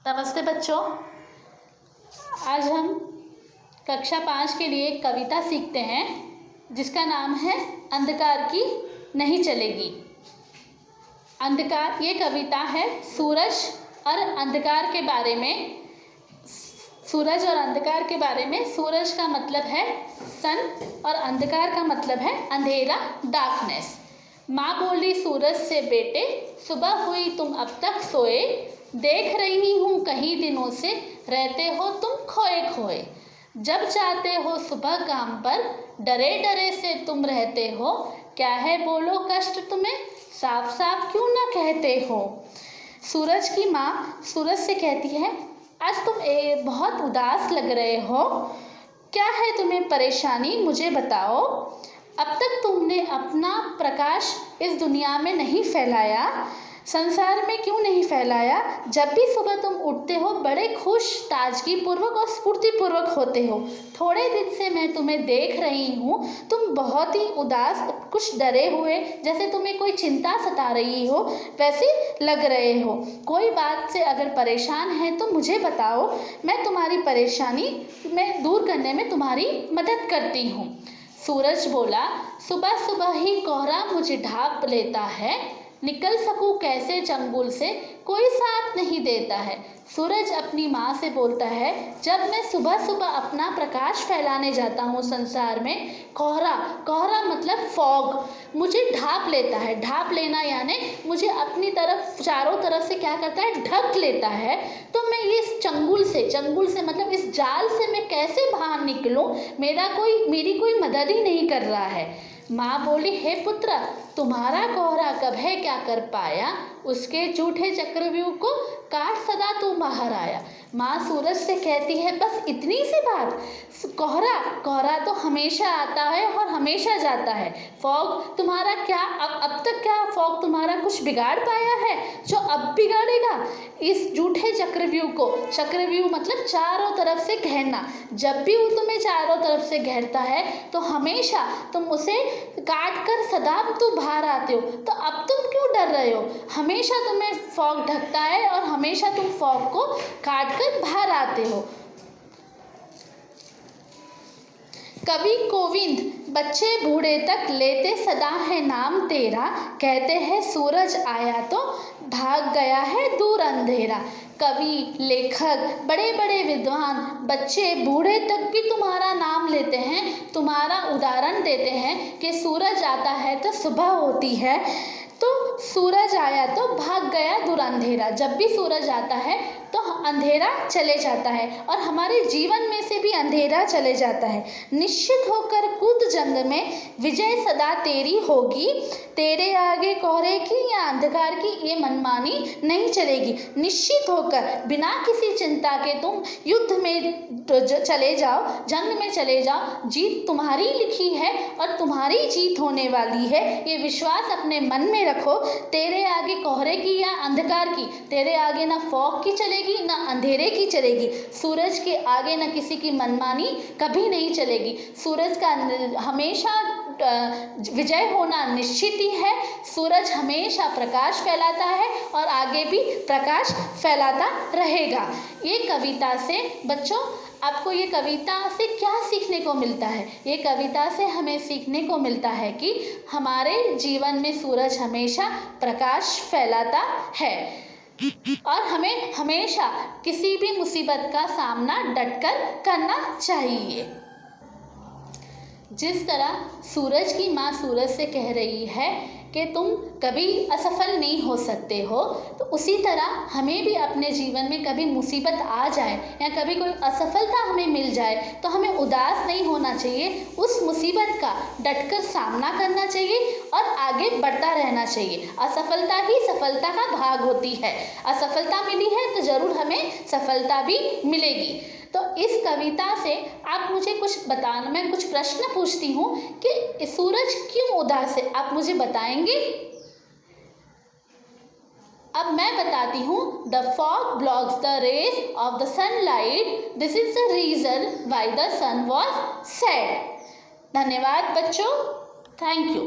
नमस्ते बच्चों। आज हम कक्षा 5 के लिए एक कविता सीखते हैं जिसका नाम है अंधकार की नहीं चलेगी। अंधकार, ये कविता है सूरज और अंधकार के बारे में। सूरज और अंधकार के बारे में। सूरज का मतलब है सन और अंधकार का मतलब है अंधेरा, डार्कनेस। माँ बोली सूरज से, बेटे सुबह हुई तुम अब तक सोए, देख रही हूँ कहीं दिनों से रहते हो तुम खोए खोए। जब जाते हो सुबह काम पर डरे डरे से तुम रहते हो, क्या है बोलो कष्ट तुम्हें साफ साफ क्यों ना कहते हो। सूरज की माँ सूरज से कहती है, आज तुम बहुत उदास लग रहे हो, क्या है तुम्हें परेशानी मुझे बताओ। अब तक तुमने अपना प्रकाश इस दुनिया में नहीं फैलाया, संसार में क्यों नहीं फैलाया। जब भी सुबह तुम उठते हो बड़े खुश, ताजगी पूर्वक और स्फूर्ति पूर्वक होते हो। थोड़े दिन से मैं तुम्हें देख रही हूँ, तुम बहुत ही उदास, कुछ डरे हुए, जैसे तुम्हें कोई चिंता सता रही हो वैसे लग रहे हो। कोई बात से अगर परेशान है तो मुझे बताओ, मैं तुम्हारी परेशानी में दूर करने में तुम्हारी मदद करती हूँ। सूरज बोला, सुबह सुबह ही कोहरा मुझे ढांप लेता है, निकल सकूं कैसे चंगुल से कोई साथ नहीं देता है। सूरज अपनी माँ से बोलता है, जब मैं सुबह सुबह अपना प्रकाश फैलाने जाता हूँ संसार में, कोहरा, कोहरा मतलब फॉग, मुझे ढांप लेता है। ढांप लेना यानी मुझे अपनी तरफ चारों तरफ से क्या करता है, ढक लेता है। तो मैं इस चंगुल से मतलब इस जाल से मैं कैसे बाहर निकलूं, मेरी कोई मदद ही नहीं कर रहा है। माँ बोली, हे पुत्र, तुम्हारा कोहरा कब है क्या कर पाया, उसके झूठे चक्रव्यूह को काट सदा तू बाहर आया। माँ सूरज से कहती है, बस इतनी सी बात। कोहरा तो हमेशा आता है और हमेशा जाता है। फॉग तुम्हारा क्या अब तक क्या फॉग तुम्हारा कुछ बिगाड़ पाया है जो अब बिगाड़ेगा। इस झूठे चक्रव्यूह को, चक्रव्यूह मतलब चारों तरफ से घेरना, जब भी वो तुम्हें चारों तरफ से घेरता है तो हमेशा तुम उसे काट कर सदा तुम बाहर आते हो। तो अब तुम क्यों डर रहे हो, हमेशा तुम्हें फॉग ढकता है और हमेशा तुम फॉग को काट कर बाहर आते हो। कवि कोविंद, बच्चे बूढ़े तक लेते सदा है नाम तेरा, कहते हैं सूरज आया तो भाग गया है दूर अंधेरा। कवि, लेखक, बड़े बड़े विद्वान, बच्चे बूढ़े तक भी तुम्हारा नाम लेते हैं, तुम्हारा उदाहरण देते हैं कि सूरज आता है तो सुबह होती है, तो सूरज आया तो भाग गया दूर अंधेरा। जब भी सूरज आता है तो अंधेरा चले जाता है और हमारे जीवन में से भी अंधेरा चले जाता है। निश्चित होकर कूद जंग में, विजय सदा तेरी होगी, तेरे आगे कोहरे की या अंधकार की ये मनमानी नहीं चलेगी। निश्चित होकर बिना किसी चिंता के तुम युद्ध में चले जाओ, जंग में चले जाओ, जीत तुम्हारी लिखी है और तुम्हारी जीत होने वाली है, ये विश्वास अपने मन में रखो। तेरे आगे कोहरे की या अंधकार की, तेरे आगे ना फॉग की चलेगी ना अंधेरे की चलेगी। सूरज के आगे ना किसी की मनमानी कभी नहीं चलेगी। सूरज का हमेशा विजय होना निश्चित ही है। सूरज हमेशा प्रकाश फैलाता है और आगे भी प्रकाश फैलाता रहेगा। ये कविता से बच्चों, आपको ये कविता से क्या सीखने को मिलता है? ये कविता से हमें सीखने को मिलता है कि हमारे जीवन में सूरज हमेशा प्रकाश फैलाता है और हमें हमेशा किसी भी मुसीबत का सामना डटकर करना चाहिए। जिस तरह सूरज की माँ सूरज से कह रही है कि तुम कभी असफल नहीं हो सकते हो, तो उसी तरह हमें भी अपने जीवन में कभी मुसीबत आ जाए या कभी कोई असफलता हमें मिल जाए तो हमें उदास नहीं होना चाहिए। उस मुसीबत का डटकर सामना करना चाहिए और आगे बढ़ता रहना चाहिए। असफलता ही सफलता का भाग होती है। असफलता मिली है तो ज़रूर हमें सफलता भी मिलेगी। तो इस कविता से आप मुझे कुछ बताना, मैं कुछ प्रश्न पूछती हूँ कि सूरज क्यों उदास है, आप मुझे बताएंगे? अब मैं बताती हूँ, the fog blocks the rays of the sunlight, this is the reason why the sun was sad. धन्यवाद बच्चों, थैंक यू।